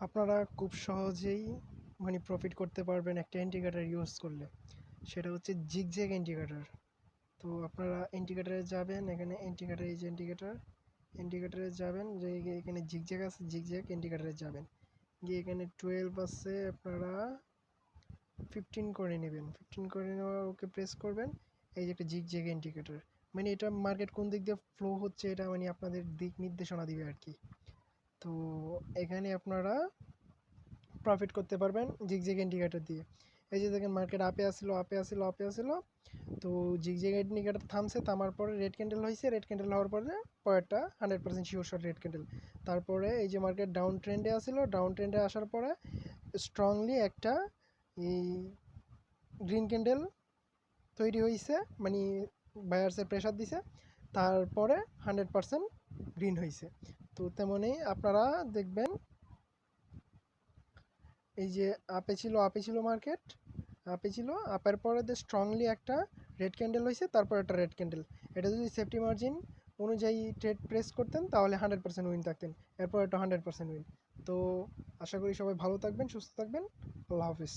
আপনারা খুব সহজেই প্রফিট করতে পারবেন একটা ইন্ডিকেটর ইউজ করলে। সেটা হচ্ছে জিগজ্যাগ ইন্ডিকেটর। তো আপনারা ইন্ডিকেটরে যাবেন, এখানে ইন্ডিকেটর, এই যে ইন্ডিকেটরে যাবেন, যে এখানে জিগজ্যাগ আছে, জিগজ্যাগ ইন্ডিকেটরে যাবেন, গিয়ে এখানে 12 আছে, আপনারা 15 করে নেবেন। 15 করে নেওয়া, ওকে প্রেস করবেন। এই যে একটা জিগজ্যাগ ইন্ডিকেটর, এটা মার্কেট কোন দিক দিয়ে ফ্লো হচ্ছে, এটা আপনাদের দিক নির্দেশনা দিবে আর কি। তো এখানে আপনারা প্রফিট করতে পারবেন জিগজ্যাগ ইন্ডিকেটর দিয়ে। এই যে দেখেন, মার্কেট আপে আসিল। তো জিগজ্যাগ ইন্ডিকেটর থামছে, থামার পরে রেড ক্যান্ডেল হয়েছে, রেড ক্যান্ডেল হওয়ার পরে পরেরটা 100% শিওর শট রেড ক্যান্ডেল। তারপরে এই যে মার্কেট ডাউন ট্রেন্ডে আসিল, ডাউন ট্রেন্ডে আসার পরে স্ট্রংলি একটা এই গ্রিন ক্যান্ডেল তৈরি হয়েছে, বায়ার্সে প্রেশার দিছে, তারপরে 100% গ্রিন হয়েছে। তো তেমনই আপনারা দেখবেন, এই যে আপে ছিল মার্কেট, আপে ছিল, আপের পরে স্ট্রংলি একটা রেড ক্যান্ডেল হয়েছে, তারপর একটা রেড ক্যান্ডেল। এটা যদি সেফটি মার্জিন অনুযায়ী ট্রেড প্রেস করতেন তাহলে 100% উইন থাকতেন, এরপর একটা 100% উইন। তো আশা করি সবাই ভালো থাকবেন, সুস্থ থাকবেন। আল্লাহ হাফিজ।